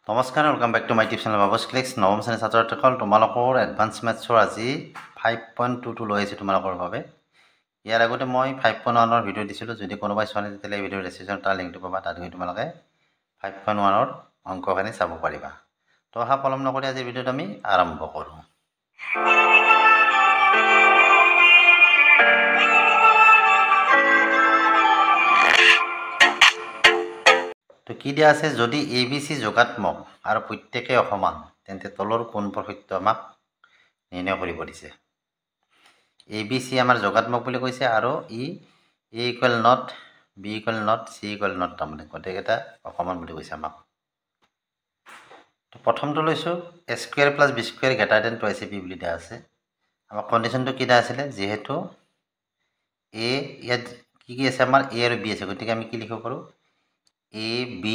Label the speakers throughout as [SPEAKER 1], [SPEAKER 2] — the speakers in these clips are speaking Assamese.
[SPEAKER 1] নমস্কাৰ welcome back to my tube channel Babu's clicks নৱম শ্ৰেণীৰ ছাত্ৰ ছাত্ৰীসকল তোমালোকৰ এডভান্স মেথছৰ আজি 5.22 লৈ আহিছোঁ তোমালোকৰ বাবে ইয়াৰ আগতে মই 5.1 ৰ ভিডিও দিছিলোঁ যদি কোনোবাই চোৱা নাই তেতিয়াহ'লে এই ভিডিঅ'ৰ ডেসক্ৰিপশ্যন তাৰ লিংকটো পাবা তাত গৈ তোমালোকে 5.1 ৰ অংকখিনি চাব পাৰিবা তো অহা পলম নকৰি আজি ভিডিঅ'টো আমি আৰম্ভ কৰোঁ তো কি দিয়া আছে যদি ABC যোগাত্মক আৰু প্ৰত্যেকে অসমান তেন্তে তলৰ কোনবোৰ সত্য আমাক নিৰ্ণয় কৰিব দিছে ABC আমাৰ যোগাত্মক বুলি কৈছে আৰু ই A equal not B equal not C equal not তাৰমানে গোটেইকেইটা অসমান বুলি কৈছে আমাক তো প্ৰথমটো লৈছো A square plus B square greater than 2AC বুলি দিয়া আছে আমাৰ কন্ডিশনটো কি দিয়া আছিল যেহেতু A ইয়াত কি আছে আমাৰ A আৰু B আছে গতিকে আমি কি লিখিব পাৰো A B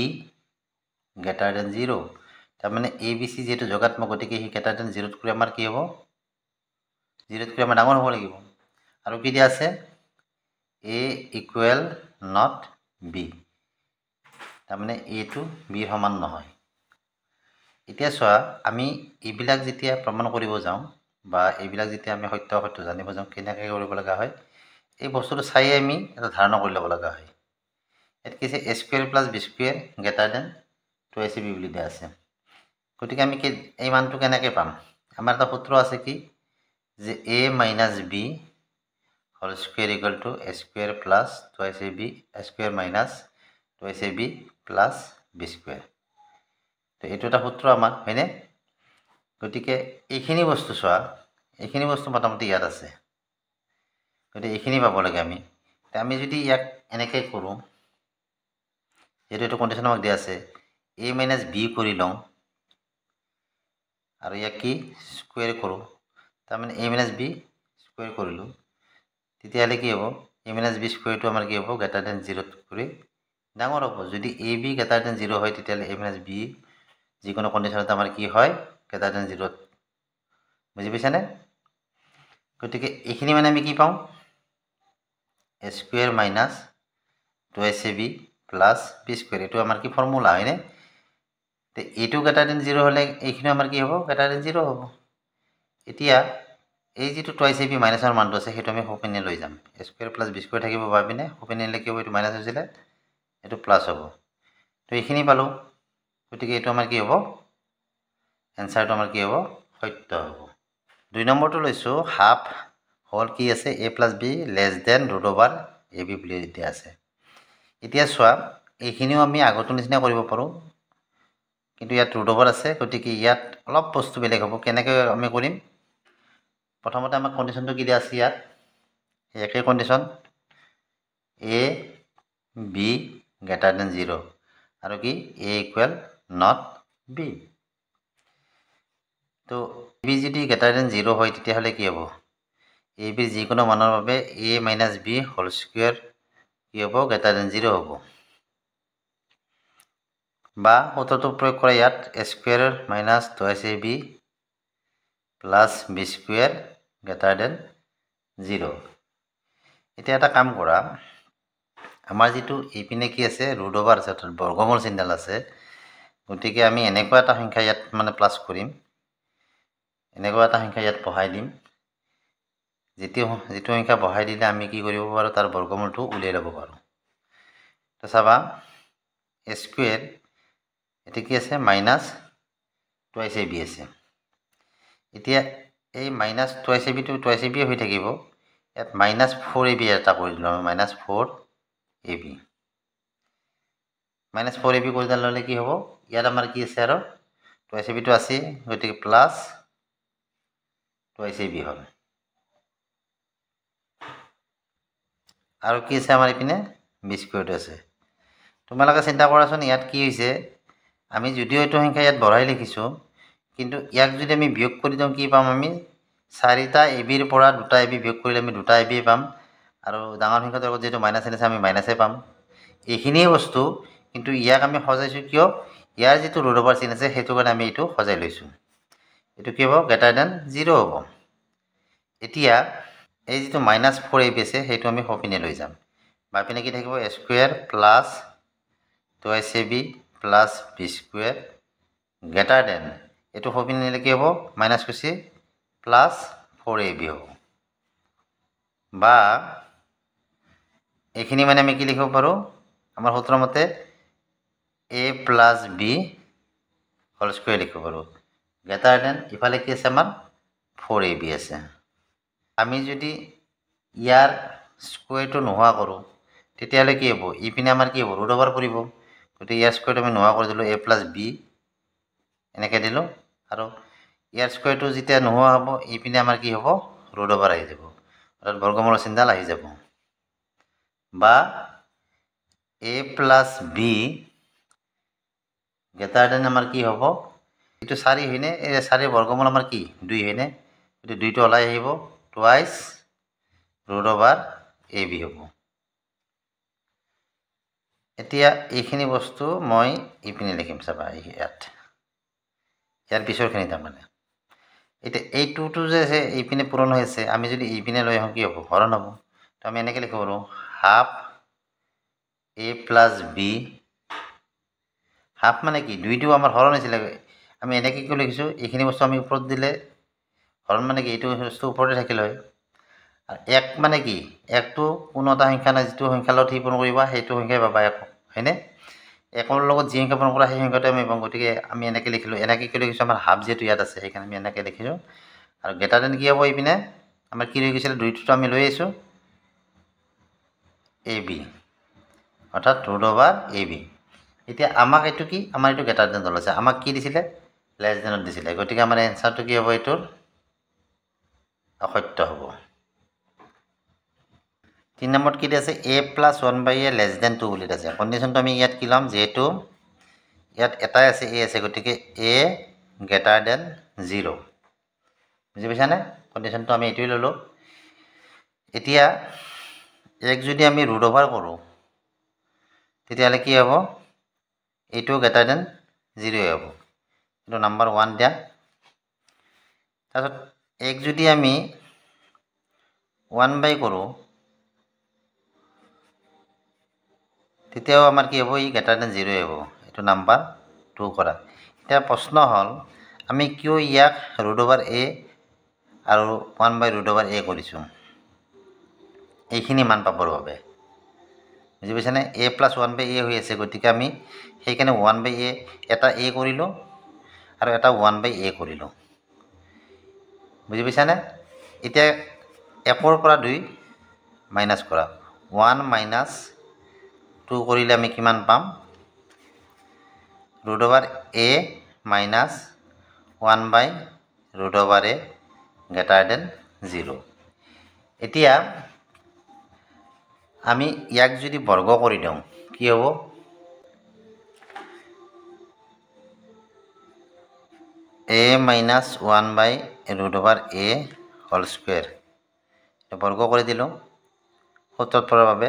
[SPEAKER 1] greater than 0 তাৰমানে ABC যেটো যোগাত্মক গতিকে হি greater than 0 কৰি আমাৰ কি হ'ব 0 কৰি আমাৰ ডাঙৰ হ'ব লাগিব আৰু কি দিয়া আছে A equal not B তাৰমানে A টো B ৰ সমান নহয় এতিয়া চোৱা আমি এইবিলাক যেতিয়া প্ৰমাণ কৰিব যাওঁ বা এইবিলাক যেতিয়া আমি সত্য অসত্য জানিব যাওঁ কেনেকৈ কৰিব লগা হয় এই বস্তুটো চাই আমি এটা ধাৰণা কৰি ল'ব লগা হয় এত কিছে A square plus B square greater than 2AC বুলি দিয়া আছে গতিকে আমি এই মানটো কেনেকৈ পাম আমাৰ এটা সূত্ৰ আছে কি যে A minus B whole square equal to A square plus 2AC A square minus 2AC plus B square তো এইটো এটা সূত্ৰ আমাৰ হয়নে গতিকে এইখিনি বস্তু চোৱা এইখিনি বস্তু মোটামুটি ইয়াত আছে গতিকে এইখিনি পাব লাগে আমি যদি ইয়াক এনেকৈ কৰোঁ যেটো এইটো কন্ডিশন আমাক দিয়া আছে A minus B কৰি লওঁ আৰু ইয়াক কি স্কয়াৰ কৰোঁ তাৰমানে A minus B স্কয়াৰ কৰিলো তেতিয়াহলে কি হ'ব A minus B স্কয়াৰটো আমাৰ কি হ'ব greater than 0 কৰি ডাঙৰ হ'ব যদি AB greater than 0 হয় তেতিয়াহলে A minus B যিকোনো কন্ডিশনত আমাৰ কি হয় greater than 0 বুজি পাইছানে গতিকে এইখিনি মানে আমি কি পাওঁ A square minus 2AC plus B square এটো আমাৰ কি ফৰ্মুলা হয়নে তে এটো greater than 0 হলে এইখিনি আমাৰ কি হ'ব greater than 0 হ'ব এতিয়া এই যেটো 2AC মাইনাসৰ মানটো আছে হেতু আমি হোপিনে লৈ যাম A square plus B square থাকিব ভাবিনে হোপিনে লিখিব এটো মাইনাস হৈছিলে এটো প্লাস হ'ব তো এইখিনি পালো গতিকে এটো আমাৰ কি হ'ব এনসাৰটো আমাৰ কি হ'ব সত্য হ'ব দুই নম্বৰটো লৈছো হাফ হল কি আছে A plus B less than root over AB বুলি দিয়া আছে এতিয়া চোৱা এইখিনিও আমি আগতো নিচিনা কৰিব পাৰো কিন্তু ইয়াত root over আছে গতিকে ইয়াত অলপ বস্তু বেলেগ হ'ব কেনেকৈ আমি কৰিম প্ৰথমতে আমাৰ কন্ডিশনটো কি দিয়া আছে ইয়াত একে condition A B greater than 0 আৰু কি A equal not B তো B যদি greater than 0 হয় তেতিয়াহলে কি হ'ব AB যিকোনো মানৰ বাবে A minus B whole square কি হ'ব greater than 0 হ'ব বা সূত্ৰটো প্ৰয়োগ কৰা ইয়াত A square minus 2AC plus B square greater than 0 এতিয়া এটা কাম কৰা আমাৰ যেটো এইপিনে কি আছে root over আছে বৰ্গমূল চিহ্নডাল আছে গতিকে আমি এনেকুৱা এটা সংখ্যা ইয়াত মানে প্লাস কৰিম এনেকুৱা এটা সংখ্যা ইয়াত বহাই দিম যেটো সংখ্যা বহাই দিলে আমি কি কৰিব পাৰো তাৰ বৰ্গমূলটো উলিয়াই ল'ব পাৰো তো চাবা A square এটা কি আছে minus 2AC আছে এতিয়া এই minus 2AC টো 2AC হৈ থাকিব ইয়াত minus 4AB এটা কৰি দিলো minus 4AB minus 4AB কৰি দিলে কি হ'ব ইয়াত আমাৰ কি আছে আৰু 2AC টো আছে গতিকে প্লাস 2AC হল আৰু কি আছে আমাৰ ইপিনে B স্কয়াৰটো আছে তোমালোকে চিন্তা কৰাচোন ইয়াত কি হৈছে আমি যদিও এটো সংখ্যা ইয়াত বঢ়াই লিখিছো কিন্তু ইয়াক যদি আমি বিয়োগ কৰি দিওঁ কি পাম আমি 4টা AB ৰ পৰা 2টা AB বিয়োগ কৰিলে আমি 2টা AB পাম আৰু ডাঙৰ সংখ্যাটোৰ লগত যেটো মাইনাস আছে আমি মাইনাসে পাম এইখিনিয়ে বস্তু কিন্তু ইয়াক আমি সজাইছো কিয় ইয়াৰ যেটো root over চিন আছে হেতু কাৰণে আমি এটো সজাই লৈছো এটো কি হ'ব greater than 0 হ'ব এতিয়া এই যেটো minus 4AB আছে হেতু আমি হোপিনে লৈ যাম বাপিনে কি থাকিব A square plus 2AC plus B square greater than এইটো সপিনে নিলে কি হ'ব মাইনাছ গুচি প্লাছ 4ab হ'ব বা এইখিনি মানে আমি কি লিখিব পাৰোঁ আমাৰ সূত্ৰ মতে a plus b whole square লিখিব পাৰোঁ গ্ৰেটাৰ দেন ইফালে কি আছে আমাৰ 4ab আছে আমি যদি ইয়াৰ স্কুৱেৰটো নোহোৱা কৰোঁ তেতিয়াহ'লে কি হ'ব ইপিনে আমাৰ কি হ'ব ৰুট অভাৰ পৰিব গতিকে ইয়াৰ স্কুৱেৰটো আমি নোহোৱা কৰি দিলোঁ a প্লাছ b এনেকৈ দিলোঁ আৰু ইয়াৰ স্কুৱেৰটো যেতিয়া নোহোৱা হ'ব ইপিনে আমাৰ কি হ'ব ৰুট অভাৰ আহি যাব অৰ্থাৎ বৰ্গমূলৰ চিনডাল আহি যাব বা a plus b greater than আমাৰ কি হ'ব এইটো 4 হয়নে এই 4 বৰ্গমূল আমাৰ কি 2 হয়নে এইটো 2টো ওলাই আহিব টুৱাইছ ৰুট অভাৰ ab হ'ব এতিয়া এইখিনি বস্তু মই ইপিনে লিখিম চাবা ইয়াৰ পিছৰখিনি তাৰমানে এতিয়া এই টুটো যে আছে এইপিনে পূৰণ হৈ আছে আমি যদি এইপিনে লৈ আহোঁ কি হ'ব হৰণ হ'ব তো আমি এনেকৈ লিখিব পাৰোঁ half a plus b half মানে কি 2টো আমাৰ হৰণ হৈছিলে আমি এনেকৈ কিয় লিখিছোঁ এইখিনি বস্তু আমি ওপৰত দিলে হৰণ মানে কি এইটো বস্তু ওপৰতে থাকিল হয় আৰু 1 মানে কি 1টো কোনো এটা সংখ্যা নাই যিটো সংখ্যাৰ লগত পূৰণ কৰিবা সেইটো সংখ্যাই পাবা 1 হয়নে 1ৰ লগত যি সংখ্যা পূৰণ কৰা সেই সংখ্যাটো আমি পাওঁ গতিকে আমি এনেকৈ লিখিলোঁ এনেকৈ কিয় লিখিছোঁ আমাৰ হাফ যিহেতু ইয়াত আছে সেইকাৰণে আমি এনেকৈ লিখিছোঁ আৰু গ্ৰেটাৰ দেন কি হ'ব এইপিনে আমাৰ কি হৈ গৈছিলে 2টোতো আমি লৈ আহিছোঁ ab অৰ্থাৎ ৰুট অভাৰ ab এতিয়া আমাক এইটো কি আমাৰ এইটো গ্ৰেটাৰ দেন ওলাইছে আমাক কি দিছিলে লেছ দেনত দিছিলে গতিকে আমাৰ এনচাৰটো কি হ'ব এইটোৰ অসত্য হ'ব 3 নম্বৰত কি আছে a plus 1/a less than 2 বুলি আছে কণ্ডিশ্যনটো আমি ইয়াত কি ল'ম যিহেতু ইয়াত এটাই আছে a আছে গতিকে a গ্ৰেটাৰ দেন 0 বুজি পাইছানে কণ্ডিশ্যনটো আমি এইটোৱে ল'লোঁ এতিয়া এক যদি আমি ৰুট অভাৰ কৰোঁ তেতিয়াহ'লে কি হ'ব এইটো গ্ৰেটাৰ দেন 0 হ'ব এইটো নাম্বাৰ 1 দিয়া তাৰপিছত এক যদি আমি 1/, কৰোঁ তেতিয়াও আমাৰ কি হ'ব ই গ্ৰেটাৰ দেন 0 হ'ব এইটো নাম্বাৰ 2 কৰা এতিয়া প্ৰশ্ন হ'ল আমি কিয় ইয়াক ৰুট অভাৰ a আৰু 1/, ৰুট অভাৰ a কৰিছোঁ এইখিনি মান পাবৰ বাবে বুজি পাইছানে a প্লাছ 1/a হৈ আছে গতিকে আমি সেইকাৰণে 1/a এটা a কৰিলোঁ আৰু এটা 1/a কৰিলোঁ বুজি পাইছানে এতিয়া 1ৰ পৰা 2 মাইনাছ কৰা 1 মাইনাছ 2 কৰিলে আমি কিমান পাম root over a minus 1/, root over a greater than 0 এতিয়া আমি ইয়াক যদি বৰ্গ কৰি দিওঁ কি হ'ব a minus 1/, root over a whole square বৰ্গ কৰি দিলোঁ সূত্ৰত পৰাৰ বাবে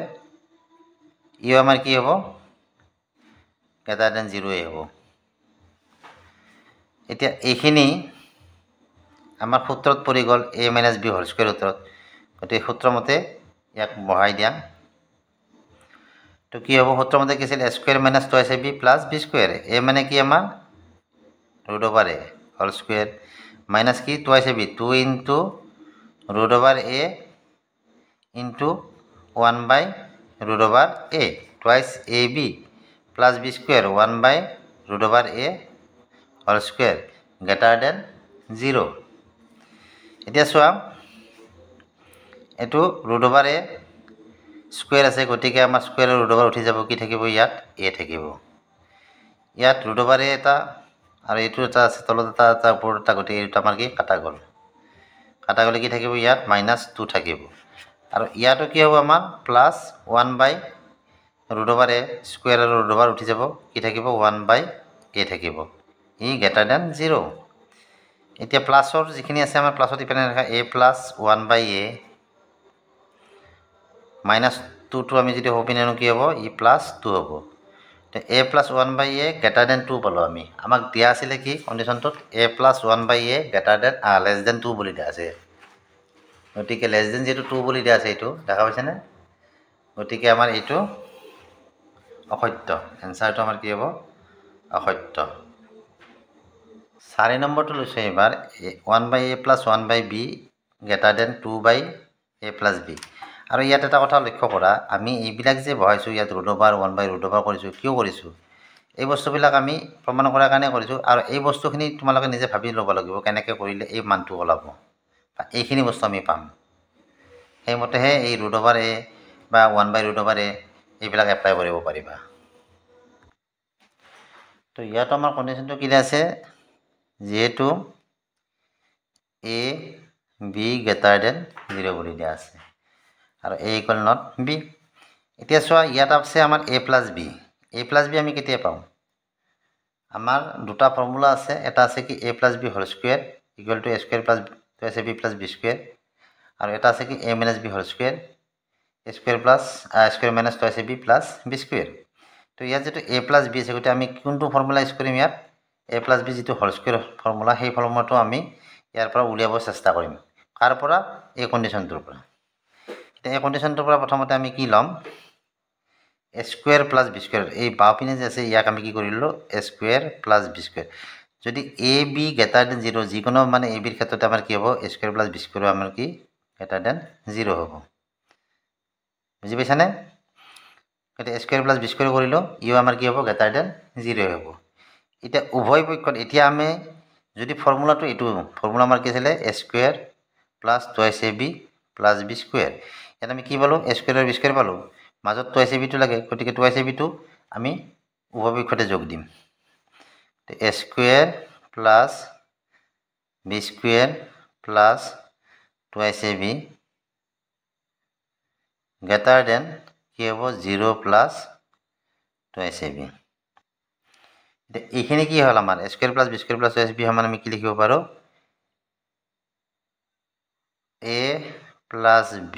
[SPEAKER 1] ইও আমাৰ কি হ'ব গ্ৰেটাৰ দেন 0 হ'ব এতিয়া এইখিনি আমাৰ সূত্ৰত পৰি গ'ল a minus b whole square সূত্ৰত গতিকে সূত্ৰমতে ইয়াক বহাই দিয়া তো কি হ'ব সূত্ৰমতে কি আছিল a square minus 2ab plus b square a মানে কি আমাৰ root over a whole square minus কি 2ab 2 into root over a into 1/, root over a twice ab plus b square 1/, root over a whole square greater than 0 এতিয়া চোৱা এইটো ৰুট অভাৰ a স্কুৱেৰ আছে গতিকে আমাৰ স্কুৱেৰৰ ৰুট অভাৰ উঠি যাব কি থাকিব ইয়াত a থাকিব ইয়াত ৰুট অভাৰ a এটা আৰু এইটো এটা আছে তলত এটা ওপৰত এটা গতিকে এইটো আমাৰ কি কাটা গ'লে কি থাকিব ইয়াত -2 থাকিব আৰু ইয়াতো কি হ'ব আমাৰ প্লাছ 1/, ৰুট অভাৰ a স্কুৱেৰৰ ৰুট অভাৰ উঠি যাব কি থাকিব 1/a থাকিব ই গ্ৰেটাৰ দেন 0 এতিয়া প্লাছৰ যিখিনি আছে আমাৰ প্লাছত ইপিনে লেখা a প্লাছ 1/a -2টো আমি যদি সপিনে আনো কি হ'ব ই +2 হ'ব a plus 1/a greater then 2 পালোঁ আমি আমাক দিয়া আছিলে কি কণ্ডিশ্যনটোত a plus 1/a greater than less than 2 বুলি দিয়া আছে গতিকে লেছ দেন যিটো 2 বুলি দিয়া আছে এইটো দেখা পাইছেনে গতিকে আমাৰ এইটো অসত্য এনচাৰটো আমাৰ কি হ'ব অসত্য 4 নম্বৰটো লৈছোঁ এবাৰ 1/a + 1/b > 2/a + b। আৰু ইয়াত এটা কথা লক্ষ্য কৰা, আমি এইবিলাক যে বহাইছোঁ ইয়াত √/1/√/ কৰিছোঁ, কিয় কৰিছোঁ? এই বস্তুবিলাক আমি প্ৰমাণ কৰাৰ কাৰণে কৰিছোঁ। আৰু এই বস্তুখিনি তোমালোকে নিজে ভাবি ল'ব লাগিব কেনেকৈ কৰিলে এই মানটো ওলাব বা এইখিনি বস্তু আমি পাম। সেইমতেহে এই √/a বা 1/√/a এইবিলাক এপ্লাই কৰিব পাৰিবা। তো ইয়াত আমাৰ কণ্ডিশ্যনটো কি আছে, যিহেতু a b > 0 বুলি দিয়া আছে আৰু a = b। এতিয়া চোৱা, ইয়াত আছে আমাৰ a + b। a + b আমি কেতিয়া পাওঁ? আমাৰ দুটা ফৰ্মুলা আছে। এটা আছে কি a + b² = a² + 2ab + b², আৰু এটা আছে কি a - b² a² + 2ab + b²। তো ইয়াত যিটো a + b আছে, গতিকে আমি কোনটো ফৰ্মুলা ইউজ কৰিম? ইয়াত a + b যিটো হোল স্কুৱেৰ ফৰ্মুলা, সেই ফৰ্মুলাটো আমি ইয়াৰ পৰা উলিয়াব চেষ্টা কৰিম। কাৰ পৰা? এই কণ্ডিশ্যনটোৰ পৰা। এতিয়া এই কণ্ডিশ্যনটোৰ পৰা প্ৰথমতে আমি কি ল'ম? a² + b²। এই বাওঁপিনে যে আছে ইয়াক আমি কি কৰিলোঁ? a² + b²। যদি a b > 0, যিকোনো মানে a bৰ ক্ষেত্ৰতে আমাৰ কি হ'ব? a² + b² আমাৰ কি > 0 হ'ব। বুজি পাইছানে? গতিকে a² + b² কৰিলোঁ, ইও আমাৰ কি হ'ব? > 0 হ'ব। এতিয়া উভয় পক্ষত এতিয়া আমি যদি ফৰ্মুলাটো এইটো ফৰ্মুলা আমাৰ কি আছিলে? a² + 2ab + b²। ইয়াত আমি কি পালোঁ? a² আৰু b² পালোঁ। মাজত 2abটো লাগে, গতিকে 2abটো আমি উভয় পক্ষতে যোগ দিম। a² + b² + 2ab কি হ'ব? 0 + 2ab। এতিয়া এইখিনি কি হ'ল? আমাৰ a² + b² + 2ab সমান আমি কি লিখিব পাৰোঁ? a + b²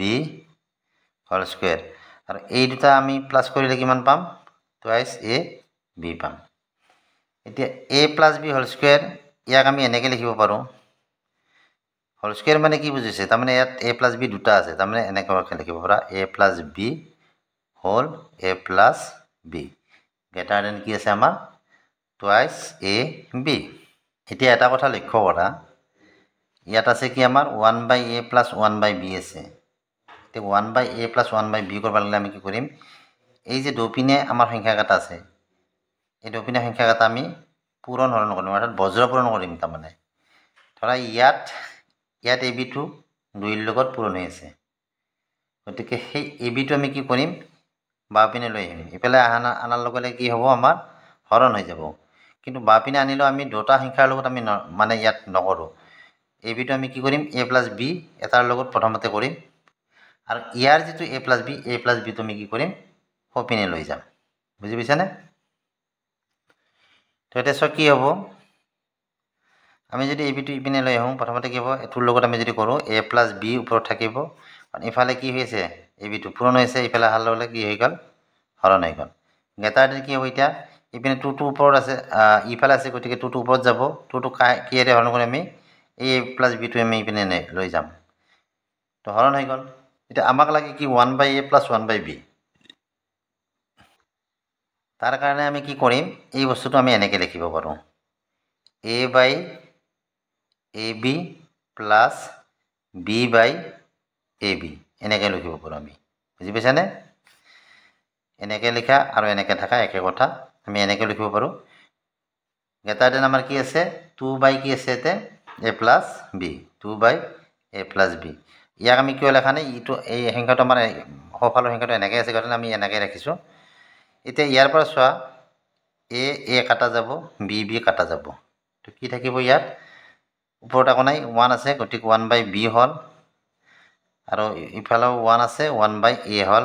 [SPEAKER 1] আৰু এই দুটা আমি প্লাছ কৰিলে কিমান পাম? 2ab পাম। এতিয়া a + b² ইয়াক আমি এনেকৈ লিখিব পাৰোঁ। হোল স্কুৱেৰ মানে কি বুজিছে? তাৰমানে ইয়াত a + b দুটা আছে, তাৰমানে এনেকৈ লিখিব পাৰা a + b whole a + b কি আছে আমাৰ? 2ab। এতিয়া এটা কথা লক্ষ্য কৰা, ইয়াত আছে কি আমাৰ 1/a + 1/b আছে। এতিয়া 1/a + 1/b কৰিব লাগিলে আমি কি কৰিম? এই যে দুপিনে আমাৰ সংখ্যাকেইটা আছে, এই দুপিনে সংখ্যাকেইটা আমি পূৰণ হৰণ কৰিম, অৰ্থাৎ বজ্ৰ পূৰণ কৰিম। তাৰমানে ধৰা ইয়াত ab টো 2ৰ লগত পূৰণ হৈ আছে, গতিকে সেই ab টো আমি কি কৰিম? বাওঁপিনে লৈ আহিম। ইফালে আনাৰ লগে লগে কি হ'ব? আমাৰ হৰণ হৈ যাব। কিন্তু বাওঁপিনে আনিলেও আমি দুটা সংখ্যাৰ লগত আমি মানে ইয়াত নকৰোঁ। ab টো আমি কি কৰিম? a + b এটাৰ লগত প্ৰথমতে কৰিম, আৰু ইয়াৰ যিটো a + b টো আমি কি কৰিম? সোঁপিনে লৈ যাম। বুজি পাইছানে? তো এতিয়া চোৱা কি হ'ব? আমি যদি ab টো ইপিনে লৈ আহোঁ, প্ৰথমতে কি হ'ব? এইটোৰ লগত আমি যদি কৰোঁ a + b ওপৰত থাকিব, ইফালে কি হৈছে? ab টো পূৰণ হৈছে, ইফালে অহাৰ লগে লগে কি হৈ গ'ল? হৰণ হৈ গ'ল। কি হ'ব এতিয়া? ইপিনে 2টো ওপৰত আছে, ইফালে আছে, গতিকে 2টো ওপৰত যাব। 2টো কিহেৰে হৰণ কৰি আমি a + b টো আমি ইপিনে লৈ যাম, তো হৰণ হৈ গ'ল। এতিয়া আমাক লাগে কি? 1/a + 1/b। তাৰ কাৰণে আমি কি কৰিম? এই বস্তুটো আমি এনেকৈ লিখিব পাৰোঁ, a/ab + b/ab এনেকৈ লিখিব পাৰোঁ আমি। বুজি পাইছানে? এনেকৈ লিখা আৰু এনেকৈ থকা একে কথা, আমি এনেকৈ লিখিব পাৰোঁ। আমাৰ কি আছে? 2/, কি আছে ইয়াতে? a + b, 2/a + b। ইয়াক আমি কিয় লেখা নাই? ইটো এই সংখ্যাটো আমাৰ সোঁফালৰ সংখ্যাটো এনেকৈ আছে কাৰণে আমি এনেকৈ ৰাখিছোঁ। এতিয়া ইয়াৰ পৰা চোৱা, a কাটা যাব, b কাটা যাব। তো কি থাকিব ইয়াত? ওপৰত একো নাই, 1 আছে, গতিকে 1/b হ'ল, আৰু ইফালেও 1 আছে, 1/a হ'ল,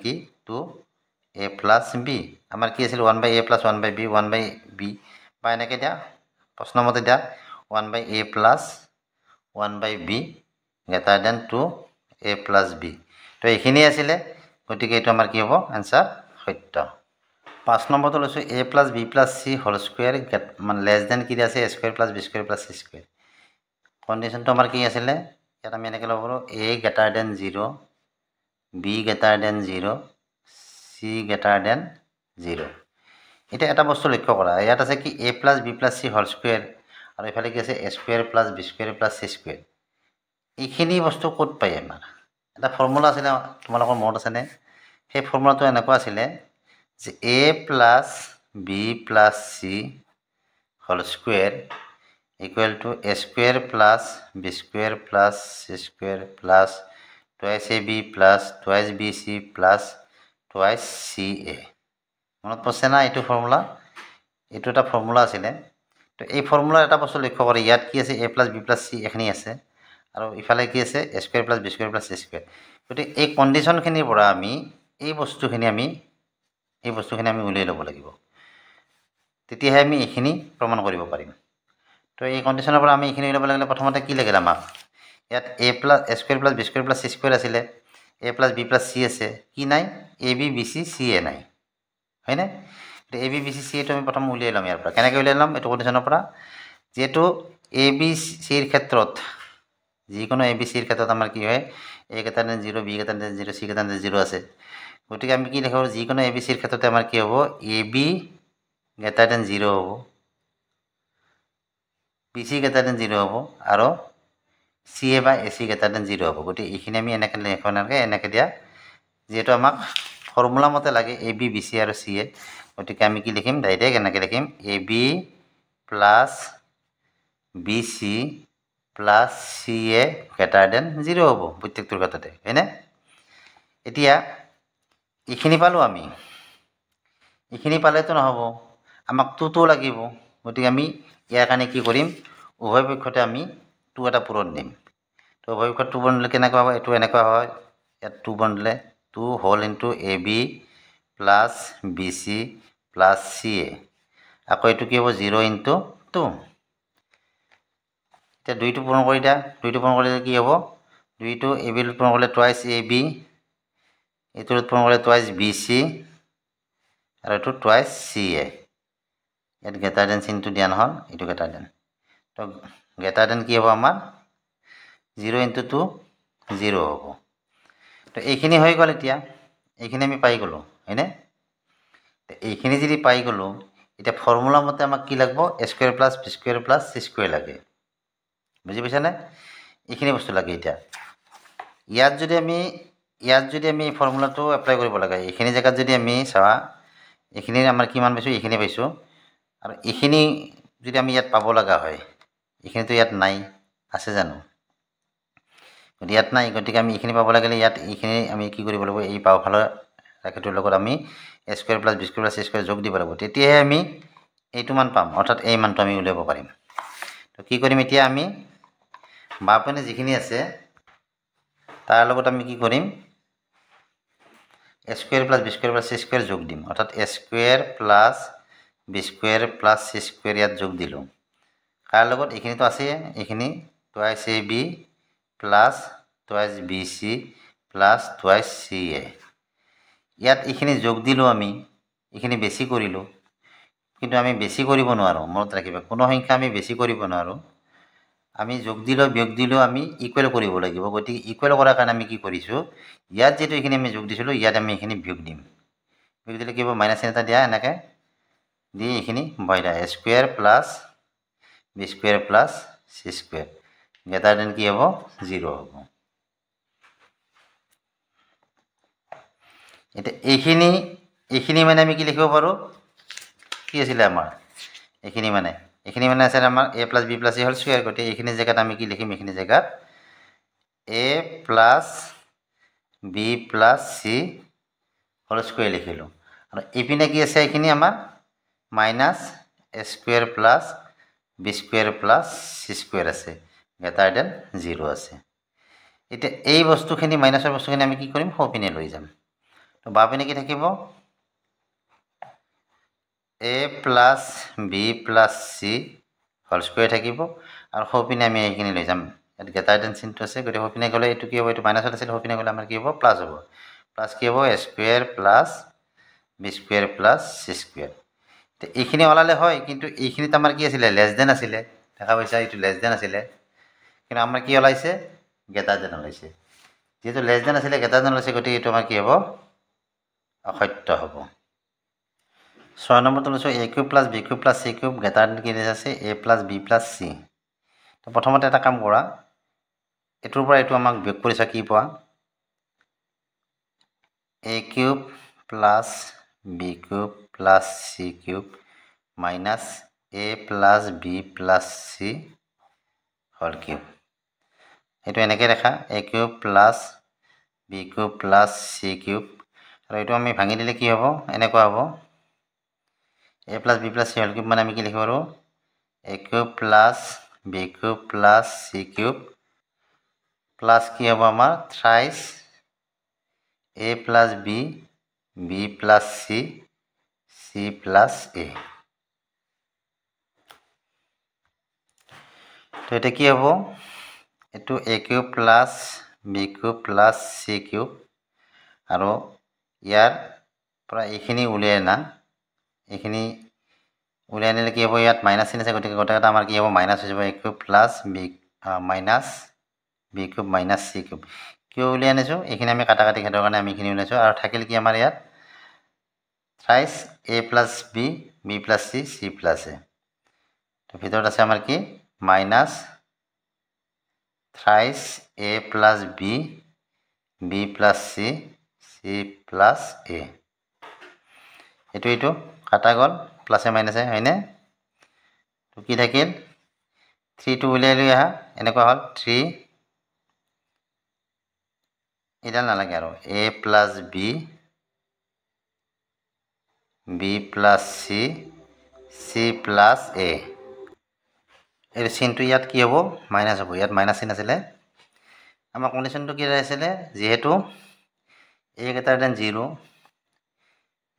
[SPEAKER 1] কি? 2a + b। আমাৰ কি আছিল? 1/a + 1/b, 1/b বা এনেকৈ দিয়া, প্ৰশ্নমতে দিয়া 1/a + 1/b > 2a + b। তো এইখিনি আছিলে, গতিকে এইটো আমাৰ কি হ'ব? এনচাৰ সত্য। 5 নম্বৰটো লৈছোঁ a + b + c whole square মানে <= কি দিয়া আছে? a² + b² + c²। কণ্ডিশ্যনটো আমাৰ কি আছিলে? ইয়াত আমি এনেকৈ ল'ব পাৰোঁ a <= 0, b <= 0, c <= 0। এতিয়া এটা বস্তু লক্ষ্য কৰা, ইয়াত আছে কি a + b + c whole square, আৰু এফালে কি আছে A square plus B square plus C square এইখিনি বস্তু ক'ত পায় আমাৰ এটা ফৰ্মুলা আছিলে তোমালোকৰ মনত আছেনে সেই ফৰ্মুলাটো এনেকুৱা আছিলে যে A plus B plus C whole square equal to A square plus B square plus C square plus twice A B plus twice B C plus twice C A মনত পৰিছে না এইটো ফৰ্মুলা এইটো এটা ফৰ্মুলা আছিলে তো এই ফৰ্মুলাৰ এটা বস্তু লক্ষ্য কৰে ইয়াত কি আছে A plus B plus C এইখিনি আছে আৰু ইফালে কি আছে A square plus B square plus C square গতিকে এই কণ্ডিশ্যনখিনিৰ পৰা আমি এই বস্তুখিনি আমি উলিয়াই ল'ব লাগিব তেতিয়াহে আমি এইখিনি প্ৰমাণ কৰিব পাৰিম তো এই কণ্ডিশ্যনৰ পৰা আমি এইখিনি উলিয়াব লাগিলে প্ৰথমতে কি লাগিল আমাক ইয়াত A square plus B square plus C square আছিলে A plus B plus C আছে কি নাই A B B C C A নাই হয়নে A B B C C এটো আমি প্ৰথম উলিয়াই ল'ম ইয়াৰ পৰা কেনেকৈ উলিয়াই ল'ম এইটো কণ্ডিশ্যনৰ পৰা যিহেতু এ বি চিৰ ক্ষেত্ৰত যিকোনো এ বি চিৰ ক্ষেত্ৰত আমাৰ কি হয় A greater than 0 B greater than 0 C greater than 0 আছে গতিকে আমি কি লিখোঁ যিকোনো এ বি চিৰ ক্ষেত্ৰতে আমাৰ কি হ'ব এ বি গ্ৰেটাৰ দেন 0 হ'ব বি চি গ্ৰেটাৰ দেন 0 হ'ব আৰু চি এ বা এ চি গ্ৰেটাৰ দেন 0 হ'ব গতিকে এইখিনি আমি এনেকৈ লিখোঁ এনেকৈ দিয়া যিহেতু আমাক ফৰ্মুলা মতে লাগে এ বি বি চি আৰু চি এ গতিকে আমি কি লিখিম ডাইৰেক্ট এনেকৈ লিখিম A B plus B C plus C A greater than 0 হ'ব প্ৰত্যেকটোৰ ক্ষেত্ৰতে হয়নে এতিয়া এইখিনি পালোঁ আমি এইখিনি পালেতো নহ'ব আমাক টুটো লাগিব গতিকে আমি ইয়াৰ কাৰণে কি কৰিম উভয় পক্ষতে আমি টু এটা পূৰণ দিম তো উভয় পক্ষত টু পূৰণ দিলে কেনেকুৱা হয় এইটো এনেকুৱা হয় ইয়াত টু পূৰণ দিলে 2 whole into A B plus B C plus C A আকৌ এইটো কি হ'ব 0 ইনটু 2 এতিয়া 2টো পূৰণ কৰি দিয়া 2টো পূৰণ কৰিলে কি হ'ব 2টো এ বি পূৰণ কৰিলে টুৱাইছ এ বি এইটোৰ পূৰণ কৰিলে টুৱাইছ বি চি আৰু এইটো টুৱাইছ চি এ ইয়াত গ্ৰেটাৰ দেন চিনটো দিয়া নহ'ল এইটো গ্ৰেটাৰ দেন তো গ্ৰেটাৰ দেন কি হ'ব আমাৰ 0 ইনটু 2 0 হ'ব তো এইখিনি হৈ গ'ল এতিয়া এইখিনি আমি পাই গ'লোঁ হয়নে এইখিনি যদি পাই গ'লোঁ এতিয়া ফৰ্মুলা মতে আমাক কি লাগিব A square plus B square plus C square লাগে বুজি পাইছানে এইখিনি বস্তু লাগে এতিয়া ইয়াত যদি আমি ফৰ্মুলাটো এপ্লাই কৰিব লাগে এইখিনি জেগাত যদি আমি চাওঁ এইখিনি আমাৰ কিমান পাইছোঁ এইখিনি পাইছোঁ আৰু এইখিনি যদি আমি ইয়াত পাব লগা হয় এইখিনিতো ইয়াত নাই আছে জানো গতিকে ইয়াত নাই গতিকে আমি এইখিনি পাব লাগিলে ইয়াত এইখিনি আমি কি কৰিব লাগিব এই বাওঁফালৰ ৰাশিটোৰ লগত আমি A square plus B square plus C square যোগ দিব লাগিব তেতিয়াহে আমি এইটো মান পাম অৰ্থাৎ এই মানটো আমি উলিয়াব পাৰিম তো কি কৰিম এতিয়া আমি বাওঁপিনে যিখিনি আছে তাৰ লগত আমি কি কৰিম A square plus B square plus C square যোগ দিম অৰ্থাৎ A square plus B square plus C square ইয়াত যোগ দিলোঁ কাৰ লগত এইখিনিতো আছে এইখিনি twice A B plus twice B C plus twice C A ইয়াত এইখিনি যোগ দিলোঁ আমি এইখিনি বেছি কৰিলোঁ কিন্তু আমি বেছি কৰিব নোৱাৰোঁ মনত ৰাখিবা কোনো সংখ্যা আমি বেছি কৰিব নোৱাৰোঁ আমি যোগ দিলেও বিয়োগ দিলেও আমি ইকুৱেল কৰিব লাগিব গতিকে ইকুৱেল কৰাৰ কাৰণে আমি কি কৰিছোঁ ইয়াত যিটো এইখিনি আমি যোগ দিছিলোঁ ইয়াত আমি এইখিনি বিয়োগ দিম বিয়োগ দিলে কি হ'ব মাইনাছ চিন এটা দিয়া এনেকৈ দি এইখিনি বহাই দিয়া A square plus B square plus C square greater than কি হ'ব 0 হ'ব এতিয়া এইখিনি মানে আমি কি লিখিব পাৰোঁ কি আছিলে আমাৰ এইখিনি মানে আছিলে আমাৰ A plus B plus C whole square গতিকে এইখিনি জেগাত আমি কি লিখিম এইখিনি জেগাত A plus B plus C whole square লিখিলোঁ আৰু এইপিনে কি আছে এইখিনি আমাৰ minus A square plus B square plus C square আছে গ্ৰেটাৰ দেন 0 আছে এতিয়া এই বস্তুখিনি মাইনাছৰ বস্তুখিনি আমি কি কৰিম সোঁপিনে লৈ যাম তো বাওঁপিনে কি থাকিব A plus B plus C whole square থাকিব আৰু সোঁপিনে আমি এইখিনি লৈ যাম ইয়াত গ্ৰেটাৰ দেন চিনটো আছে গতিকে সোঁপিনে গ'লে এইটো কি হ'ব এইটো মাইনাছত আছিল সোঁপিনে গ'লে আমাৰ কি হ'ব প্লাছ হ'ব প্লাছ কি হ'ব A square plus B square plus C square তো এইখিনি ওলালে হয় কিন্তু এইখিনিত আমাৰ কি আছিলে লেছ দেন আছিলে দেখা পাইছা এইটো লেছ দেন আছিলে কিন্তু আমাৰ কি ওলাইছে গ্ৰেটাৰ দেন ওলাইছে যিহেতু লেছ দেন আছিলে গ্ৰেটাৰ দেন ওলাইছে গতিকে এইটো আমাৰ কি হ'ব অসত্য হ'ব 6 নম্বৰটো লৈছোঁ a cube plus b cube plus c cube greater than কি আছে a plus b plus c। তো প্ৰথমতে এটা কাম কৰা, এইটোৰ পৰা এইটো আমাক বিয়োগ কৰিছা কি পোৱা a cube plus b cube plus c cube minus a plus b plus c whole cube. এইটো এনেকৈ দেখা a cube plus b cube plus c cube, আৰু এইটো আমি ভাঙি দিলে কি হ'ব, এনেকুৱা হ'ব a plus b plus c whole cube মানে আমি কি লিখিব পাৰোঁ a cube plus b cube plus c cube plus কি হ'ব আমাৰ thrice a plus b b plus c c plus a। তো এতিয়া কি হ'ব, এইটো a cube plus b cube plus c cube, আৰু ইয়াৰ পৰা এইখিনি উলিয়াই আনা, এইখিনি উলিয়াই আনিলে কি হ'ব, ইয়াত মাইনাছ চিন আছে, গতিকে গোটেইকেইটা আমাৰ কি হ'ব মাইনাছ হৈ যাব a cube plus minus b cube minus c cube. কিয় উলিয়াই আনিছোঁ, এইখিনি আমি কাটাকাটি খেদৰ কাৰণে আমি এইখিনি উলিয়াইছোঁ, আৰু থাকিল কি আমাৰ ইয়াত thrice a plus b b plus c c plus a। তো ভিতৰত আছে আমাৰ কি minus thrice a plus b b plus c c plus a। এইটো কাটা গ'ল প্লাছে মাইনাছে, হয়নে? তো কি থাকিল 3টো উলিয়াই লৈ আহা, এনেকুৱা হ'ল 3 এইডাল নালাগে আৰু a plus b b plus c c plus a। এই চিনটো ইয়াত কি হ'ব মাইনাছ হ'ব, ইয়াত মাইনাছ চিন আছিলে। আমাৰ কণ্ডিশ্যনটো কি আছিলে, যিহেতু a greater than 0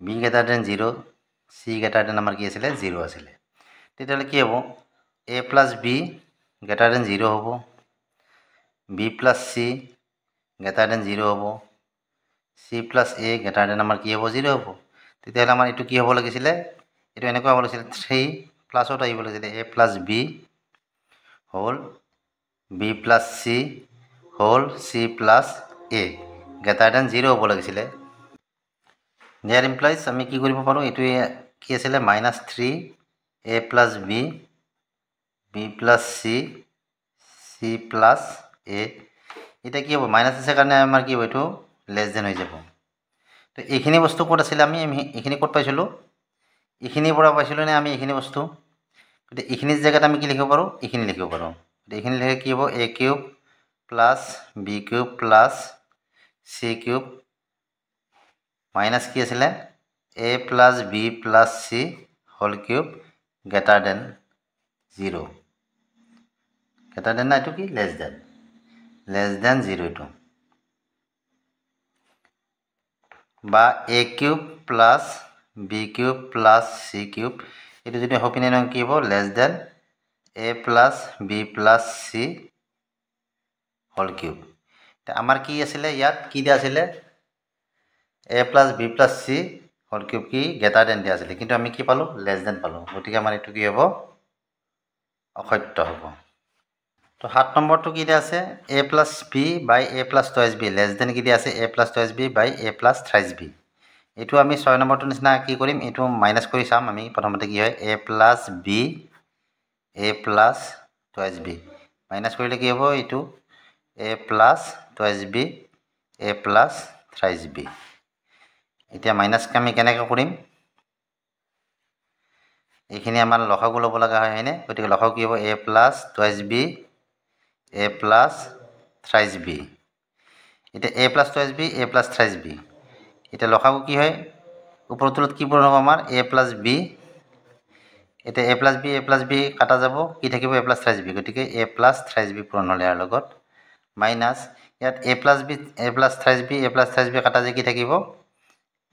[SPEAKER 1] b greater than 0 c greater than আমাৰ কি আছিলে 0 আছিলে, তেতিয়াহ'লে কি হ'ব a plus b greater than 0 হ'ব, b plus c greater than 0 হ'ব, c plus a greater then আমাৰ কি হ'ব 0 হ'ব। তেতিয়াহ'লে আমাৰ এইটো কি হ'ব লাগিছিলে, এইটো এনেকুৱা হ'ব লাগিছিলে 3 প্লাছত আহিব লাগিছিলে a plus b whole b plus c whole c plus a greater than 0 হ'ব লাগিছিলে। ইয়াৰ ইমপ্লাইজ আমি কি কৰিব পাৰোঁ, এইটো কি আছিলে minus 3 a plus b b plus c c plus a। এতিয়া কি হ'ব মাইনাছ আছে কাৰণে আমাৰ কি হ'ব এইটো লেছ দেন হৈ যাব। তো এইখিনি বস্তু ক'ত আছিলে, আমি এইখিনি ক'ত পাইছিলোঁ, এইখিনিৰ পৰা পাইছিলোঁ নে আমি এইখিনি বস্তু, গতিকে এইখিনি জেগাত আমি কি লিখিব পাৰোঁ, এইখিনি লিখিব পাৰোঁ। গতিকে এইখিনি লিখে কি হ'ব a cube plus b cube plus c cube minus কি আছিলে a plus b plus c whole cube greater than 0, greater than না এইটো কি লেছ দেন 0 এইটো, বা a cube plus b cube plus c cube, এইটো যদি সপিনে নহয় কি হ'ব less than a plus b plus c whole cube. আমাৰ কি আছিলে ইয়াত কি দিয়া আছিলে a plus b plus c whole cube কি গ্ৰেটাৰ দেন দিয়া আছিলে, কিন্তু আমি কি পালোঁ লেছ দেন পালোঁ, গতিকে আমাৰ এইটো কি হ'ব অসত্য হ'ব। তো 7 নম্বৰটো কি দিয়া আছে a plus b by a plus twice b less than কি দিয়া আছে a plus twice b by a plus thrice b। এইটো আমি 6 নম্বৰটোৰ নিচিনা কি কৰিম, এইটো মাইনাছ কৰি চাম আমি প্ৰথমতে কি হয় a plus b a plus twice b minus কৰিলে কি হ'ব এইটো a plus twice b a plus thrice b। এতিয়া মাইনাছ আমি কেনেকৈ কৰিম, এইখিনি আমাৰ লসাগু ল'ব লগা হয়নে, গতিকে লসাগু কি হ'ব a plus twice b a plus thrice b। এতিয়া a plus twice b a plus thrice b, এতিয়া লসাগু কি হয় ওপৰৰ তলত কি পূৰণ হ'ব আমাৰ a প্লাছ b, এতিয়া a প্লাছ b কাটা যাব কি থাকিব a প্লাছ থ্ৰাইছ b, গতিকে a প্লাছ থ্ৰাইছ b পূৰণ হ'লে ইয়াৰ লগত মাইনাছ ইয়াত a প্লাছ থ্ৰাইছ b কাটা যায় কি থাকিব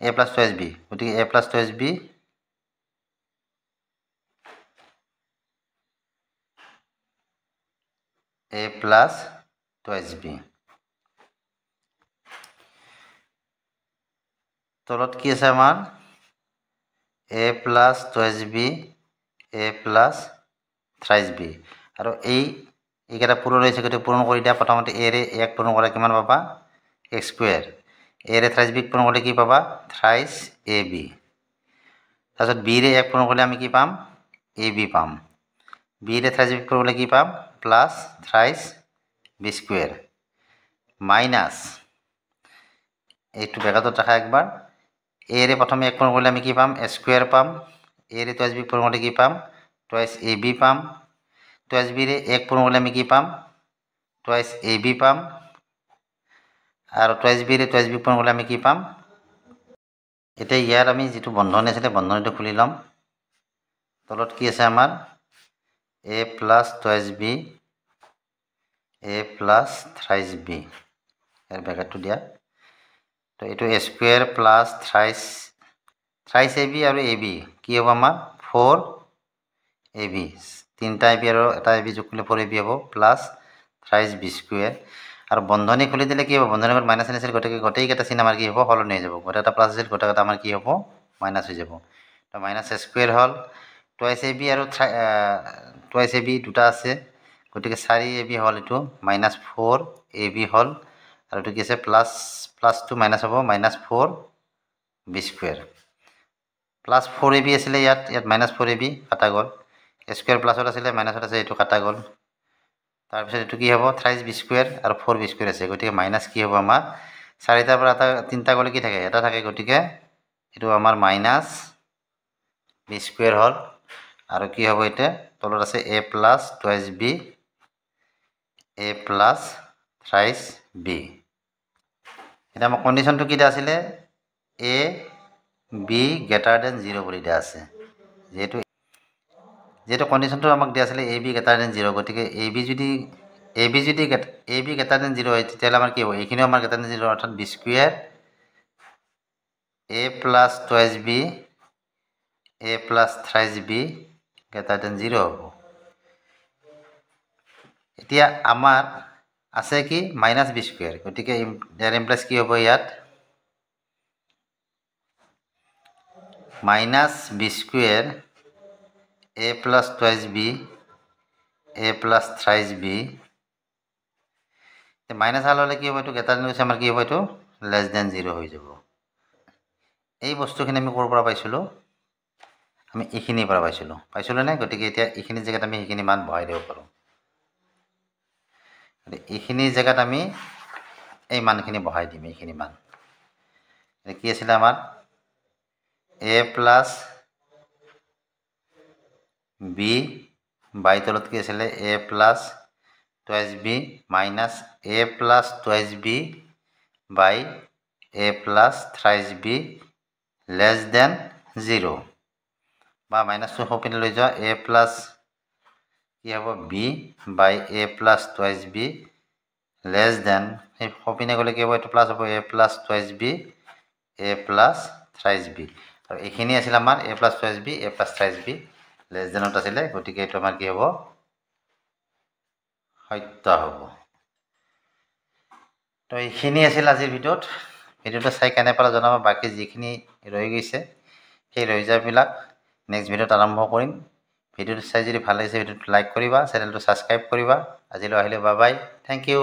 [SPEAKER 1] a প্লাছ টুৱাইছ b, গতিকে a plus twice b a plus twice b। তলত কি আছে আমাৰ a plus twice b a plus thrice b, আৰু এইকেইটা পূৰণ হৈছে, গতিকে পূৰণ কৰি দিয়া প্ৰথমতে a ৰে এক পূৰণ কৰা কিমান পাবা x স্কুৱেৰ, a ৰে থ্ৰাইছ বিক পূৰণ কৰিলে কি পাবা থ্ৰাইছ ab, তাৰপিছত বিৰে 1 পূৰণ কৰিলে আমি কি পাম AB পাম বিৰে থ্ৰাইছ বি পূৰণ কৰিলে কি পাম plus thrice B square minus এইটো ব্ৰেকেটত ৰাখা একবাৰ এৰে প্ৰথমে 1 পূৰণ কৰিলে আমি কি পাম a স্কুৱেৰ পাম এৰে টুৱাইছ বি পূৰণ কৰিলে কি পাম টুৱাইছ AB পাম টুৱাইছ বিৰে 1 পূৰণ কৰিলে আমি কি পাম টুৱাইছ AB পাম আৰু টুৱাইছ বিৰে টুৱাইছ বি পূৰণ কৰিলে আমি কি পাম এতিয়া ইয়াত আমি যেটো বন্ধনী আছে বন্ধনীটো খুলি লম তলত কি আছে আমাৰ a plus twice B a plus thrice B ইয়াৰ ব্ৰেকেটটো দিয়া তো এইটো a square plus thrice AB আৰু AB কি হ'ব আমাৰ 4 AB তিনটা AB আৰু এটা AB যোগ কৰিলে 4 AB হ'ব প্লাছ থ্ৰাইছ বি স্কুৱেৰ আৰু বন্ধনী খুলি দিলে কি হ'ব বন্ধনীৰ আগত মাইনাছ আছিল গতিকে গোটেইকেইটা চিন আমাৰ কি হ'ব সলনি হৈ যাব গোটেইটা প্লাছ আছিল গোটেইকেইটা আমাৰ কি হ'ব মাইনাছ হৈ যাব তো মাইনাছ a স্কুৱেৰ হ'ল টুৱাইছ AB আৰু টুৱাইছ AB দুটা আছে গতিকে 4 AB হ'ল এইটো মাইনাছ 4 AB হ'ল আৰু এইটো কি আছে প্লাছ টু মাইনাছ হ'ব minus 4 B square plus 4 AB আছিলে ইয়াত মাইনাছ 4 AB কাটা গ'ল a স্কুৱেৰ প্লাছত আছিলে মাইনাছত আছে এইটো কাটা গ'ল তাৰপিছত এইটো কি হ'ব থ্ৰাইছ বি স্কুৱেৰ আৰু 4 বি স্কুৱেৰ আছে গতিকে মাইনাছ কি হ'ব আমাৰ 4টাৰ পৰা এটা 3টা গ'লে কি থাকে এটা থাকে গতিকে এইটো আমাৰ মাইনাছ বি স্কুৱেৰ হ'ল আৰু কি হ'ব এটা তলত আছে a plus twice B a plus thrice B এটা আমাৰ কণ্ডিশ্যনটো কি দিয়া আছিলে a b গ্ৰেটাৰ দেন 0 বুলি দিয়া আছে যেহেতু কণ্ডিশ্যনটো আমাক দিয়া আছিলে a b গ্ৰেটাৰ দেন 0 গতিকে a b যদি গ্ৰেটাৰ দেন 0 হয় তেতিয়াহ'লে আমাৰ কি হ'ব এইখিনিও আমাৰ গ্ৰেটাৰ দেন 0 অৰ্থাৎ b square a plus twice B a plus thrice B greater than 0 হ'ব এতিয়া আমাৰ আছে কি মাইনাছ বি স্কুৱেৰ গতিকে ইয়াৰ ইমপ্লাইজ কি হ'ব ইয়াত minus B square a plus twice B a plus thrice B minus হাল হ'লে কি হ'ব এইটো গ্ৰেটাৰ দেন হৈছে আমাৰ কি হ'ব এইটো লেছ দেন 0 হৈ যাব এই বস্তুখিনি আমি ক'ৰ পৰা পাইছিলোঁ আমি এইখিনিৰ পৰা পাইছিলোঁ নে গতিকে এতিয়া এইখিনি জেগাত আমি সেইখিনি মান বহাই দিব পাৰোঁ এইখিনি জেগাত আমি এই মানখিনি বহাই দিম এইখিনি মান কি আছিলে আমাৰ a প্লাছ বি বাই তলত কি আছিলে a plus twice B minus a plus twice B by a plus thrice B less than 0 বা মাইনাছটো সপিনে লৈ যোৱা a প্লাছ কি হ'ব B by a plus twice B less than সেই সপিনে গ'লে কি হ'ব এইটো প্লাছ হ'ব a plus twice B a plus thrice B আৰু এইখিনি আছিল আমাৰ a plus twice B a plus thrice B less দেনত আছিলে গতিকে এইটো আমাৰ কি হ'ব সত্য হ'ব তো এইখিনি আছিল আজিৰ ভিডিঅ'টো চাই কেনে পালা জনাব বাকী যিখিনি ৰৈ গৈছে সেই ৰৈ যোৱাবিলাক নেক্সট ভিডিঅ'ত আৰম্ভ কৰিম ভিডিঅ'টো চাই যদি ভাল লাগিছে ভিডিঅ'টো লাইক কৰিবা চেনেলটো ছাবস্ক্ৰাইব কৰিবা আজিলৈ আহিলে বাই বাই থেংক ইউ